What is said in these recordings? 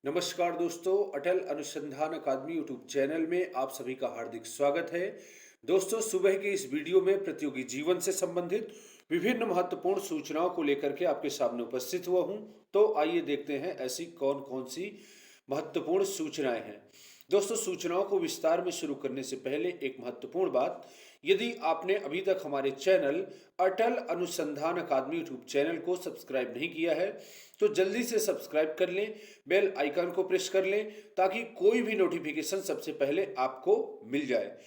नमस्कार दोस्तों, अटल अनुसंधान अकादमी यूट्यूब चैनल में आप सभी का हार्दिक स्वागत है। दोस्तों, सुबह के इस वीडियो में प्रतियोगी जीवन से संबंधित विभिन्न महत्वपूर्ण सूचनाओं को लेकर के आपके सामने उपस्थित हुआ हूं। तो आइए देखते हैं ऐसी कौन कौन सी महत्वपूर्ण सूचनाएं हैं। दोस्तों, सूचनाओं को विस्तार में शुरू करने से पहले एक महत्वपूर्ण बात, यदि आपने अभी तक हमारे चैनल अटल अनुसंधान अकादमी यूट्यूब चैनल को सब्सक्राइब नहीं किया है तो जल्दी से सब्सक्राइब कर लें, बेल आइकन को प्रेस कर लें ताकि कोई भी नोटिफिकेशन सबसे पहले आपको मिल जाए।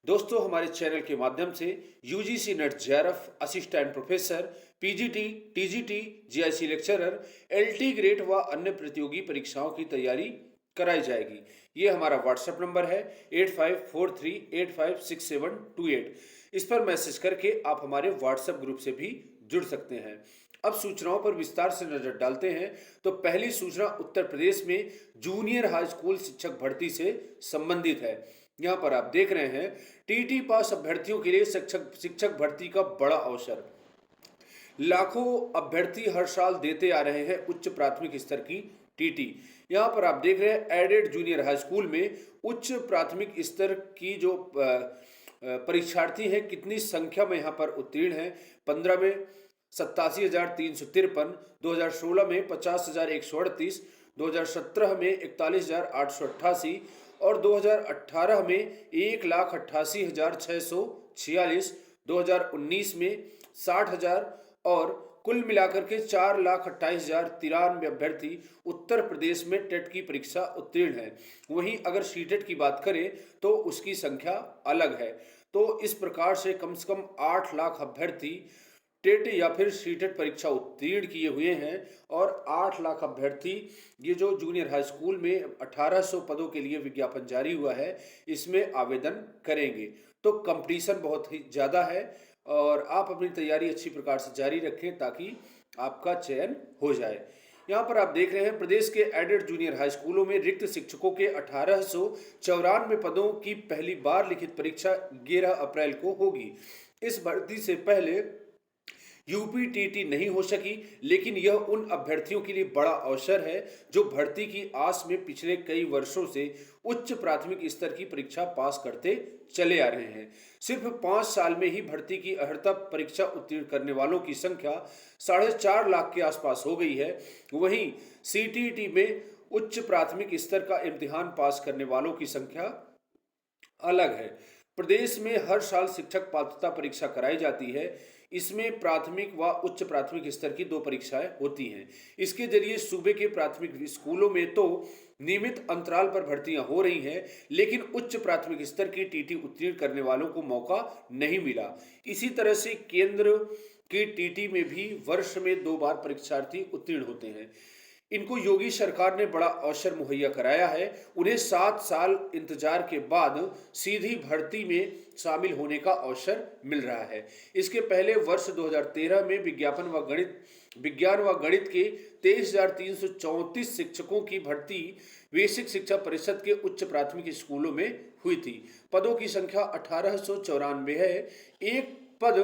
दोस्तों, हमारे चैनल के माध्यम से UGC net JRF assistant professor, PGT, TGT, GIC lecturer, LT grade व अन्य प्रतियोगी परीक्षाओं की तैयारी कराई जाएगी। ये हमारा व्हाट्सएप नंबर है 8543856728। इस पर मैसेज करके आप हमारे व्हाट्सएप ग्रुप से भी जुड़ सकते हैं। अब सूचनाओं पर विस्तार से नजर डालते हैं। तो पहली सूचना उत्तर प्रदेश में जूनियर हाई स्कूल शिक्षक भर्ती से संबंधित है। यहाँ पर आप देख रहे हैं टीटी पास अभ्यर्थियों के लिए शिक्षक भर्ती का बड़ा अवसर। लाखों अभ्यर्थी हर साल देते आ रहे हैं उच्च प्राथमिक स्तर की टीटी। यहाँ पर आप देख रहे हैं एडेड जूनियर हाई स्कूल में उच्च प्राथमिक स्तर की जो परीक्षार्थी हैं, कितनी संख्या में यहाँ पर उत्तीर्ण हैं। 15 में 87,353, 2016 में 50,138, 2017 में 41,888 और 2018 में 1,88,646, 2019 में 60,000 और कुल मिलाकर के 4,28,093 अभ्यर्थी उत्तर प्रदेश में टेट की परीक्षा उत्तीर्ण है। वहीं अगर सीटेट की बात करें तो उसकी संख्या अलग है। तो इस प्रकार से कम 8 लाख अभ्यर्थी टेट या फिर सीटेट परीक्षा उत्तीर्ण किए हुए हैं और 8 लाख अभ्यर्थी ये जो जूनियर हाई स्कूल में 1800 पदों के लिए विज्ञापन जारी हुआ है, इसमें आवेदन करेंगे। तो कंपटीशन बहुत ही ज़्यादा है और आप अपनी तैयारी अच्छी प्रकार से जारी रखें ताकि आपका चयन हो जाए। यहाँ पर आप देख रहे हैं प्रदेश के एडेड जूनियर हाई स्कूलों में रिक्त शिक्षकों के 1894 पदों की पहली बार लिखित परीक्षा 11 अप्रैल को होगी। इस भर्ती से पहले यूपीटीटी नहीं हो सकी, लेकिन यह उन अभ्यर्थियों के लिए बड़ा अवसर है जो भर्ती की आस में पिछले कई वर्षों से उच्च प्राथमिक स्तर की परीक्षा पास करते चले आ रहे हैं। सिर्फ 5 साल में ही भर्ती की अर्हता परीक्षा उत्तीर्ण करने वालों की संख्या 4.5 लाख के आसपास हो गई है। वहीं सीटीईटी में उच्च प्राथमिक स्तर का इम्तिहान पास करने वालों की संख्या अलग है। प्रदेश में हर साल शिक्षक पात्रता परीक्षा कराई जाती है। इसमें प्राथमिक व उच्च प्राथमिक स्तर की 2 परीक्षाएं होती हैं। इसके जरिए सूबे के प्राथमिक स्कूलों में तो नियमित अंतराल पर भर्तियां हो रही हैं, लेकिन उच्च प्राथमिक स्तर की टीटी उत्तीर्ण करने वालों को मौका नहीं मिला। इसी तरह से केंद्र की टीटी में भी वर्ष में 2 बार परीक्षार्थी उत्तीर्ण होते हैं। इनको योगी सरकार ने बड़ा अवसर मुहैया कराया है। उन्हें 7 साल इंतजार के बाद सीधी भर्ती में शामिल होने का अवसर मिल रहा है। इसके पहले वर्ष 2013 में विज्ञान व गणित के 23,334 शिक्षकों की भर्ती बेसिक शिक्षा परिषद के उच्च प्राथमिक स्कूलों में हुई थी। पदों की संख्या 1894 है। एक पद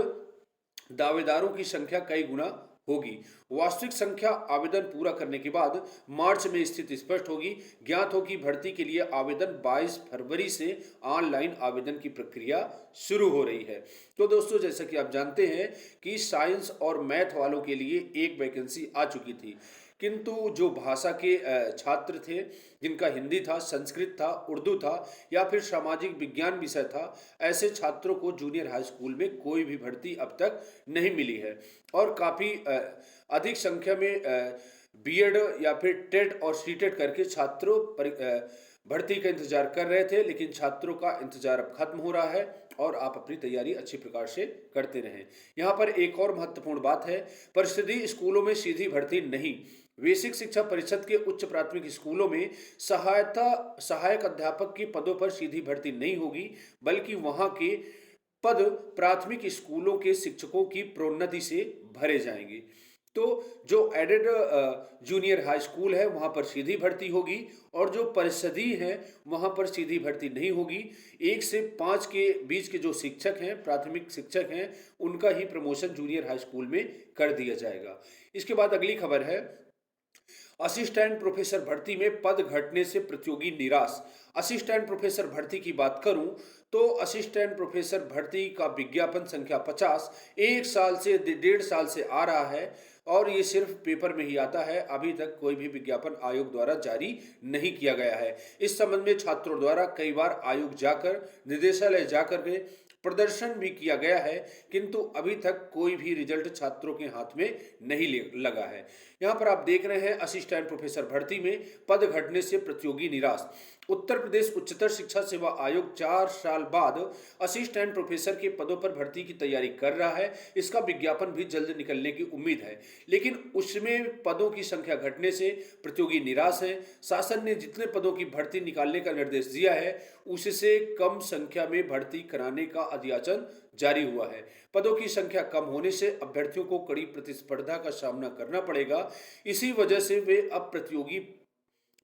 दावेदारों की संख्या कई गुना होगी। वास्तविक संख्या आवेदन पूरा करने के बाद मार्च में स्थिति स्पष्ट होगी। ज्ञात हो कि भर्ती के लिए आवेदन 22 फरवरी से ऑनलाइन आवेदन की प्रक्रिया शुरू हो रही है। तो दोस्तों, जैसा कि आप जानते हैं कि साइंस और मैथ वालों के लिए एक वैकेंसी आ चुकी थी, किंतु जो भाषा के छात्र थे, जिनका हिंदी था, संस्कृत था, उर्दू था या फिर सामाजिक विज्ञान विषय था, ऐसे छात्रों को जूनियर हाई स्कूल में कोई भी भर्ती अब तक नहीं मिली है। और काफ़ी अधिक संख्या में बीएड या फिर टेट और सीटेट करके छात्रों भर्ती का इंतजार कर रहे थे, लेकिन छात्रों का इंतजार अब खत्म हो रहा है और आप अपनी तैयारी अच्छी प्रकार से करते रहें। यहाँ पर एक और महत्वपूर्ण बात है, परिषदीय स्कूलों में सीधी भर्ती नहीं। बेसिक शिक्षा परिषद के उच्च प्राथमिक स्कूलों में सहायक अध्यापक के पदों पर सीधी भर्ती नहीं होगी, बल्कि वहां के पद प्राथमिक स्कूलों के शिक्षकों की प्रोन्नति से भरे जाएंगे। तो जो एडेड जूनियर हाई स्कूल है वहां पर सीधी भर्ती होगी और जो परिषदीय है वहां पर सीधी भर्ती नहीं होगी। 1 से 5 के बीच के जो शिक्षक हैं, प्राथमिक शिक्षक हैं, उनका ही प्रमोशन जूनियर हाई स्कूल में कर दिया जाएगा। इसके बाद अगली खबर है, असिस्टेंट प्रोफेसर भर्ती में पद घटने से प्रतियोगी निराश। असिस्टेंट प्रोफेसर भर्ती की बात करूं तो असिस्टेंट प्रोफेसर भर्ती का विज्ञापन संख्या 50 एक साल से 1.5 साल से आ रहा है और ये सिर्फ पेपर में ही आता है। अभी तक कोई भी विज्ञापन आयोग द्वारा जारी नहीं किया गया है। इस संबंध में छात्रों द्वारा कई बार आयोग जाकर, निदेशालय जाकर के प्रदर्शन भी किया गया है, किंतु अभी तक कोई भी रिजल्ट छात्रों के हाथ में नहीं लगा है। यहाँ पर आप देख रहे हैं असिस्टेंट प्रोफेसर भर्ती में पद घटने से प्रतियोगी निराश। उत्तर प्रदेश उच्चतर शिक्षा सेवा आयोग 4 साल बाद असिस्टेंट प्रोफेसर के पदों पर भर्ती की तैयारी कर रहा है। इसका विज्ञापन भी जल्द निकलने की उम्मीद है, लेकिन उसमें पदों की संख्या घटने से प्रतियोगी निराश है। शासन ने जितने पदों की भर्ती निकालने का निर्देश दिया है, उससे कम संख्या में भर्ती कराने का अधियाचन जारी हुआ है। पदों की संख्या कम होने से अभ्यर्थियों को कड़ी प्रतिस्पर्धा का सामना करना पड़ेगा। इसी वजह से वे अब प्रतियोगी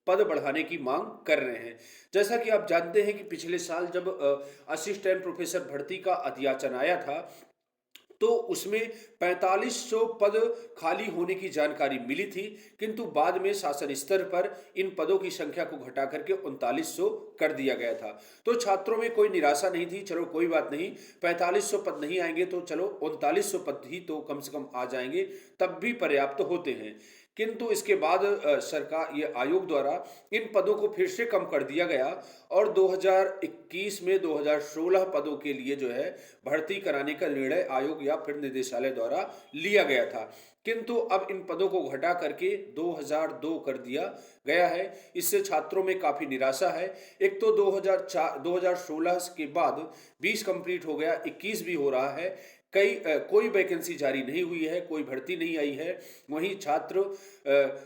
पद बढ़ाने की मांग कर रहे हैं। जैसा कि आप जानते हैं कि पिछले साल जब असिस्टेंट प्रोफेसर भर्ती का अधियाचन आया था, तो उसमें 4500 पद खाली होने की जानकारी मिली थी, किंतु बाद में शासन स्तर पर इन पदों की संख्या को घटा करके 3900 कर दिया गया था। तो छात्रों में कोई निराशा नहीं थी, चलो कोई बात नहीं, 4500 पद नहीं आएंगे तो चलो 3900 पद ही तो कम से कम आ जाएंगे, तब भी पर्याप्त होते हैं। किंतु इसके बाद सरकार, ये आयोग द्वारा इन पदों को फिर से कम कर दिया गया और 2021 में 2016 पदों के लिए जो है भर्ती कराने का निर्णय आयोग या फिर निदेशालय द्वारा लिया गया था। किंतु अब इन पदों को घटा करके 2002 कर दिया गया है। इससे छात्रों में काफी निराशा है। एक तो 2016 के बाद 20 कंप्लीट हो गया, 21 भी हो रहा है, कोई वैकेंसी जारी नहीं हुई है, कोई भर्ती नहीं आई है। वहीं छात्र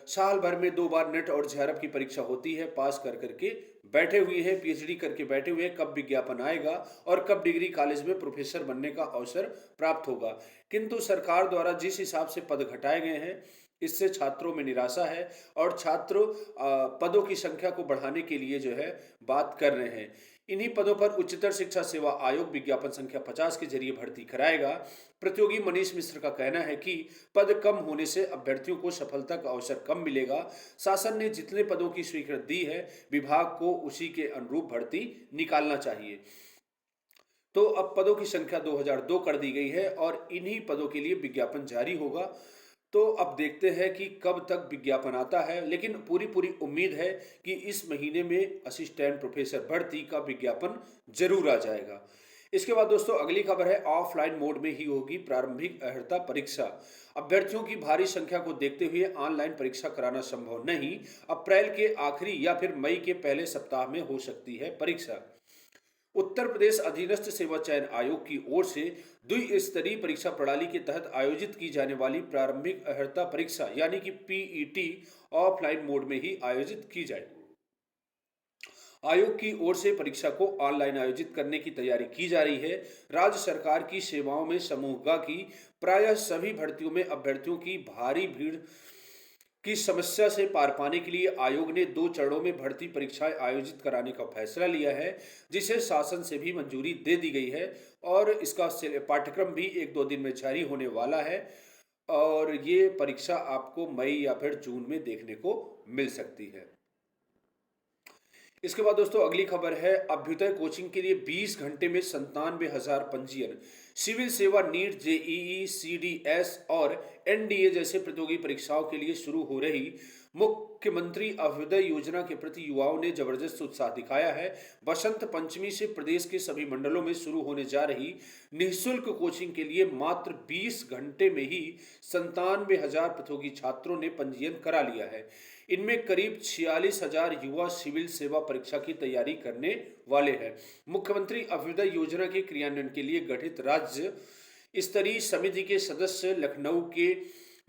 साल भर में 2 बार नेट और जेआरएफ की परीक्षा होती है, पास कर करके बैठे हुए हैं, पीएचडी करके बैठे हुए हैं। कब विज्ञापन आएगा और कब डिग्री कॉलेज में प्रोफेसर बनने का अवसर प्राप्त होगा। किंतु सरकार द्वारा जिस हिसाब से पद घटाए गए हैं, इससे छात्रों में निराशा है और छात्र पदों की संख्या को बढ़ाने के लिए जो है बात कर रहे हैं। इन्हीं पदों पर उच्चतर शिक्षा सेवा आयोग विज्ञापन संख्या 50 के जरिए भर्ती कराएगा। प्रतियोगी मनीष मिश्र का कहना है कि पद कम होने से अभ्यर्थियों को सफलता का अवसर कम मिलेगा। शासन ने जितने पदों की स्वीकृति दी है, विभाग को उसी के अनुरूप भर्ती निकालना चाहिए। तो अब पदों की संख्या 2002 कर दी गई है और इन्हीं पदों के लिए विज्ञापन जारी होगा। तो अब देखते हैं कि कब तक विज्ञापन आता है, लेकिन पूरी उम्मीद है कि इस महीने में असिस्टेंट प्रोफेसर भर्ती का विज्ञापन जरूर आ जाएगा। इसके बाद दोस्तों अगली खबर है, ऑफलाइन मोड में ही होगी प्रारंभिक अर्हता परीक्षा। अभ्यर्थियों की भारी संख्या को देखते हुए ऑनलाइन परीक्षा कराना संभव नहीं। अप्रैल के आखिरी या फिर मई के पहले सप्ताह में हो सकती है परीक्षा। उत्तर प्रदेश अधीनस्थ सेवा चयन आयोग की ओर से द्विस्तरीय परीक्षा प्रणाली के तहत आयोजित की जाने वाली प्रारंभिक अर्हता परीक्षा यानी कि पीईटी ऑफलाइन मोड में ही आयोजित की जाए। आयोग की ओर से परीक्षा को ऑनलाइन आयोजित करने की तैयारी की जा रही है। राज्य सरकार की सेवाओं में समूहगा की प्रायः सभी भर्तियों में अभ्यर्थियों की भारी भीड़ की समस्या से पार पाने के लिए आयोग ने 2 चरणों में भर्ती परीक्षाएं आयोजित कराने का फैसला लिया है, जिसे शासन से भी मंजूरी दे दी गई है और इसका पाठ्यक्रम भी 1-2 दिन में जारी होने वाला है और ये परीक्षा आपको मई या फिर जून में देखने को मिल सकती है। इसके बाद दोस्तों अगली खबर है, अभ्युदय कोचिंग के लिए 20 घंटे में 97,000 पंजीयन। सिविल सेवा, नीट, जेईई, सीडीएस और एनडीए जैसे प्रतियोगी परीक्षाओं के लिए शुरू हो रही मुख्यमंत्री अभ्युदय योजना के प्रति युवाओं ने जबरदस्त उत्साह दिखाया है। बसंत पंचमी से प्रदेश के सभी मंडलों में शुरू होने जा रही निःशुल्क कोचिंग के लिए मात्र 20 घंटे में ही 97,000 प्रतियोगी छात्रों ने पंजीयन करा लिया है। इनमें करीब 46,000 युवा सिविल सेवा परीक्षा की तैयारी करने वाले हैं। मुख्यमंत्री अभ्युदय योजना के क्रियान्वयन के लिए गठित राज्य स्तरीय समिति के सदस्य लखनऊ के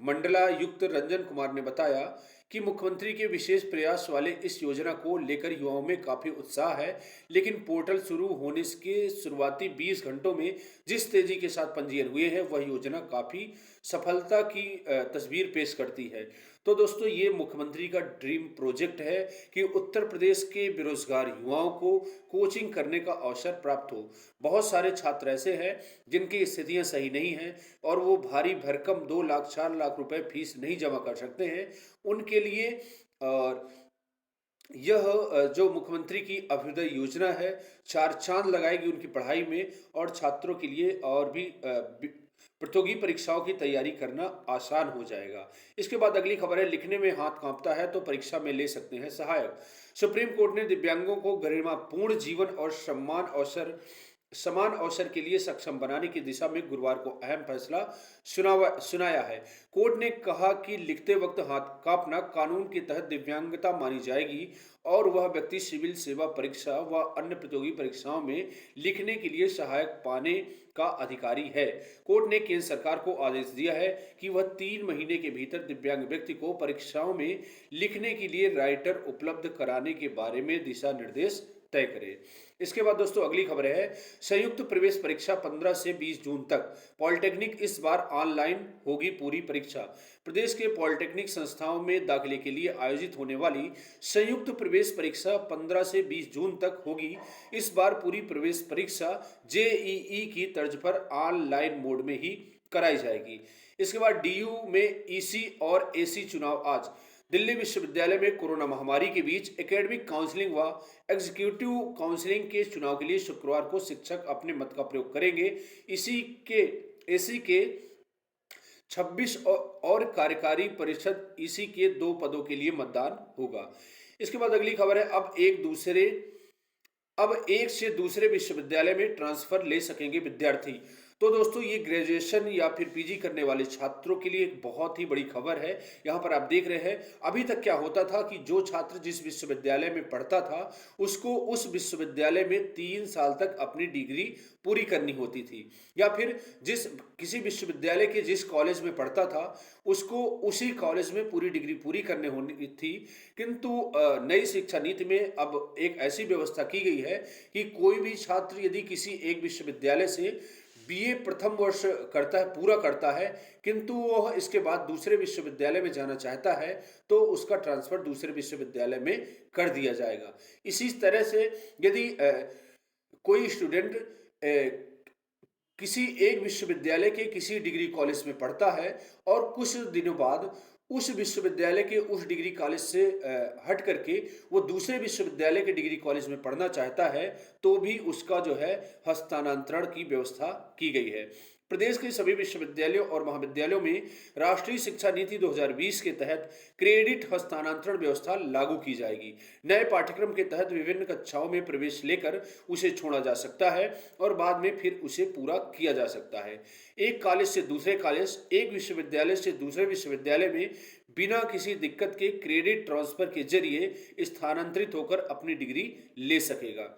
मंडलायुक्त रंजन कुमार ने बताया कि मुख्यमंत्री के विशेष प्रयास वाले इस योजना को लेकर युवाओं में काफी उत्साह है, लेकिन पोर्टल शुरू होने के शुरुआती 20 घंटों में जिस तेजी के साथ पंजीयन हुए हैं, वह योजना काफी सफलता की तस्वीर पेश करती है। तो दोस्तों ये मुख्यमंत्री का ड्रीम प्रोजेक्ट है कि उत्तर प्रदेश के बेरोजगार युवाओं को कोचिंग करने का अवसर प्राप्त हो। बहुत सारे छात्र ऐसे हैं जिनकी स्थितियां सही नहीं हैं और वो भारी भरकम 2 लाख 4 लाख रुपए फीस नहीं जमा कर सकते हैं। उनके लिए और यह जो मुख्यमंत्री की अभ्युदय योजना है, चार चांद लगाएगी उनकी पढ़ाई में और छात्रों के लिए और भी प्रतियोगी परीक्षाओं की तैयारी करना आसान हो जाएगा। इसके बाद अगली खबर है, लिखने में हाथ कांपता है तो परीक्षा में ले सकते हैं सहायक। सुप्रीम कोर्ट ने दिव्यांगों को गरिमापूर्ण जीवन और समान अवसर के लिए सक्षम बनाने की दिशा में गुरुवार को अहम फैसला सुनाया है। कोर्ट ने कहा कि लिखते वक्त हाथ कांपना कानून के तहत दिव्यांगता मानी जाएगी और वह व्यक्ति सिविल सेवा परीक्षा व अन्य प्रतियोगी परीक्षाओं में लिखने के लिए सहायक पाने का अधिकारी है। कोर्ट ने केंद्र सरकार को आदेश दिया है कि वह 3 महीने के भीतर दिव्यांग व्यक्ति को परीक्षाओं में लिखने के लिए राइटर उपलब्ध कराने के बारे में दिशा निर्देश तय करे। इसके बाद दोस्तों अगली खबर है, संयुक्त प्रवेश परीक्षा 15 से 20 जून तक। पॉलिटेक्निक इस बार ऑनलाइन होगी पूरी परीक्षा। प्रदेश के पॉलिटेक्निक संस्थाओं में दाखिले के लिए आयोजित होने वाली संयुक्त प्रवेश परीक्षा 15 से 20 जून तक होगी। इस बार पूरी प्रवेश परीक्षा जेईई की तर्ज पर ऑनलाइन मोड में ही कराई जाएगी। इसके बाद डीयू में ईसी और एसी चुनाव आज। दिल्ली विश्वविद्यालय में कोरोना महामारी के बीच एकेडमिक काउंसलिंग व एग्जीक्यूटिव काउंसलिंग के चुनाव के लिए शुक्रवार को शिक्षक अपने मत का प्रयोग करेंगे। एसी के 26 और कार्यकारी परिषद इसी के 2 पदों के लिए मतदान होगा। इसके बाद अगली खबर है, अब एक से दूसरे विश्वविद्यालय में ट्रांसफर ले सकेंगे विद्यार्थी। तो दोस्तों ये ग्रेजुएशन या फिर पीजी करने वाले छात्रों के लिए एक बहुत ही बड़ी खबर है। यहाँ पर आप देख रहे हैं, अभी तक क्या होता था कि जो छात्र जिस विश्वविद्यालय में पढ़ता था उसको उस विश्वविद्यालय में 3 साल तक अपनी डिग्री पूरी करनी होती थी, या फिर किसी विश्वविद्यालय के जिस कॉलेज में पढ़ता था उसको उसी कॉलेज में पूरी डिग्री पूरी करने होनी थी। किंतु नई शिक्षा नीति में अब एक ऐसी व्यवस्था की गई है कि कोई भी छात्र यदि किसी एक विश्वविद्यालय से बीए प्रथम वर्ष पूरा करता है, किंतु वह इसके बाद दूसरे विश्वविद्यालय में जाना चाहता है तो उसका ट्रांसफर दूसरे विश्वविद्यालय में कर दिया जाएगा। इसी तरह से यदि कोई स्टूडेंट किसी एक विश्वविद्यालय के किसी डिग्री कॉलेज में पढ़ता है और कुछ दिनों बाद उस विश्वविद्यालय के उस डिग्री कॉलेज से हट करके वो दूसरे विश्वविद्यालय के डिग्री कॉलेज में पढ़ना चाहता है तो भी उसका जो है हस्तांतरण की व्यवस्था की गई है। प्रदेश के सभी विश्वविद्यालयों और महाविद्यालयों में राष्ट्रीय शिक्षा नीति 2020 के तहत क्रेडिट हस्तांतरण व्यवस्था लागू की जाएगी। नए पाठ्यक्रम के तहत विभिन्न कक्षाओं में प्रवेश लेकर उसे छोड़ा जा सकता है और बाद में फिर उसे पूरा किया जा सकता है। एक कॉलेज से दूसरे कॉलेज, एक विश्वविद्यालय से दूसरे विश्वविद्यालय में बिना किसी दिक्कत के क्रेडिट ट्रांसफर के जरिए स्थानांतरित होकर अपनी डिग्री ले सकेगा।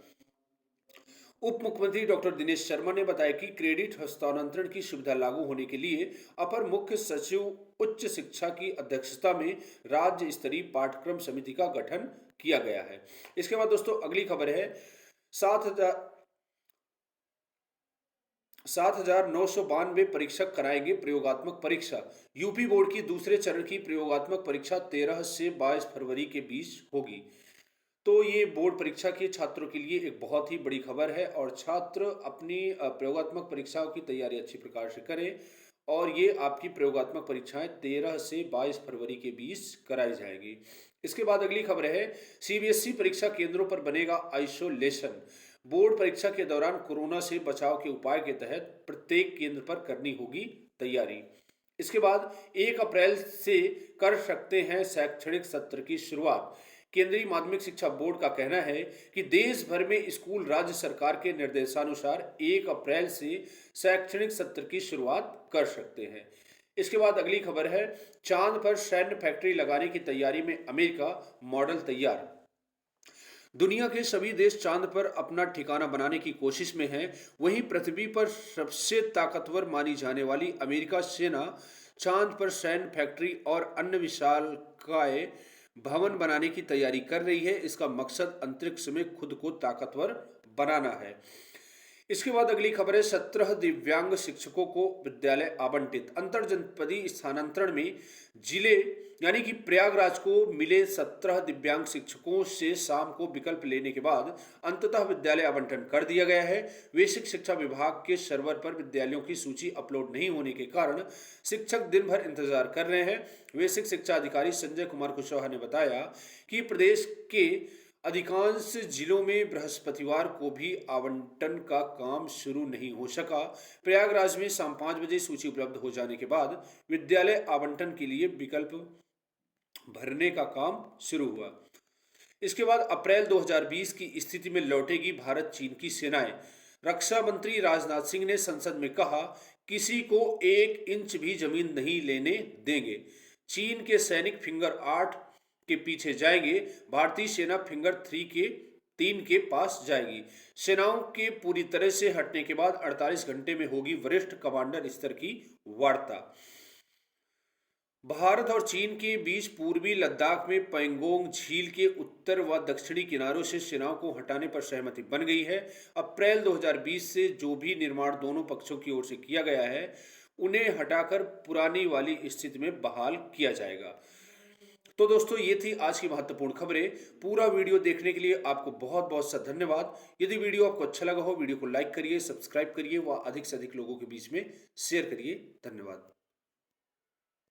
उप मुख्यमंत्री डॉक्टर दिनेश शर्मा ने बताया कि क्रेडिट हस्तांतरण की सुविधा लागू होने के लिए अपर मुख्य सचिव उच्च शिक्षा की अध्यक्षता में राज्य स्तरीय पाठ्यक्रम समिति का गठन किया गया है। इसके बाद दोस्तों अगली खबर है, 7,992 परीक्षक कराएंगे प्रयोगात्मक परीक्षा। यूपी बोर्ड की दूसरे चरण की प्रयोगात्मक परीक्षा 13 से 22 फरवरी के बीच होगी। तो ये बोर्ड परीक्षा के छात्रों के लिए एक बहुत ही बड़ी खबर है और छात्र अपनी प्रयोगात्मक परीक्षाओं की तैयारी अच्छी प्रकार से करें और ये आपकी प्रयोगात्मक परीक्षाएं 13 से 22 फरवरी के बीच कराई जाएंगी। इसके बाद अगली खबर है, सीबीएसई परीक्षा केंद्रों पर बनेगा आइसोलेशन। बोर्ड परीक्षा के दौरान कोरोना से बचाव के उपाय के तहत प्रत्येक केंद्र पर करनी होगी तैयारी। इसके बाद 1 अप्रैल से कर सकते हैं शैक्षणिक सत्र की शुरुआत। केंद्रीय माध्यमिक शिक्षा बोर्ड का कहना है कि देश भर में स्कूल राज्य सरकार के निर्देशानुसार 1 अप्रैल से शैक्षणिक सत्र की शुरुआत कर सकते हैं। इसके बाद अगली खबर है, चांद पर सैन्य फैक्ट्री लगाने की तैयारी में अमेरिका, मॉडल तैयार। दुनिया के सभी देश चांद पर अपना ठिकाना बनाने की कोशिश में हैं। वहीं पृथ्वी पर सबसे ताकतवर मानी जाने वाली अमेरिका सेना चांद पर सैन्य फैक्ट्री और अन्य विशालकाय भवन बनाने की तैयारी कर रही है। इसका मकसद अंतरिक्ष में खुद को ताकतवर बनाना है। इसके बाद अगली खबर है, 17 दिव्यांग शिक्षकों को विद्यालय आवंटित। अंतर जनपदीय स्थानांतरण में जिले यानी कि प्रयागराज को मिले 17 दिव्यांग शिक्षकों से शाम को विकल्प लेने के बाद अंततः विद्यालय आवंटन कर दिया गया है। बेसिक शिक्षा विभाग के सर्वर पर विद्यालयों की सूची अपलोड नहीं होने के कारण शिक्षक दिन भर इंतजार कर रहे हैं। बेसिक शिक्षा अधिकारी संजय कुमार कुशवाहा ने बताया कि प्रदेश के अधिकांश जिलों में बृहस्पतिवार को भी आवंटन का काम शुरू नहीं हो सका। प्रयागराज में शाम 5 बजे सूची उपलब्ध हो जाने के बाद विद्यालय आवंटन के लिए विकल्प भरने का काम शुरू हुआ। इसके बाद अप्रैल 2020 की स्थिति में लौटेगी भारत चीन की सेनाएं। रक्षा मंत्री राजनाथ सिंह ने संसद में कहा, किसी को 1 इंच भी जमीन नहीं लेने देंगे। चीन के सैनिक फिंगर 8 के पीछे जाएंगे, भारतीय सेना फिंगर 3 के पास जाएगी। सेनाओं के पूरी तरह से हटने के बाद 48 घंटे में होगी वरिष्ठ कमांडर स्तर की वार्ता। भारत और चीन के बीच पूर्वी लद्दाख में पैंगोंग झील के उत्तर व दक्षिणी किनारों से सेनाओं को हटाने पर सहमति बन गई है। अप्रैल 2020 से जो भी निर्माण दोनों पक्षों की ओर से किया गया है, उन्हें हटाकर पुरानी वाली स्थिति में बहाल किया जाएगा। तो दोस्तों, ये थी आज की महत्वपूर्ण खबरें। पूरा वीडियो देखने के लिए आपको बहुत बहुत सा धन्यवाद। यदि वीडियो आपको अच्छा लगा हो, वीडियो को लाइक करिए, सब्सक्राइब करिए व अधिक से अधिक लोगों के बीच में शेयर करिए। धन्यवाद।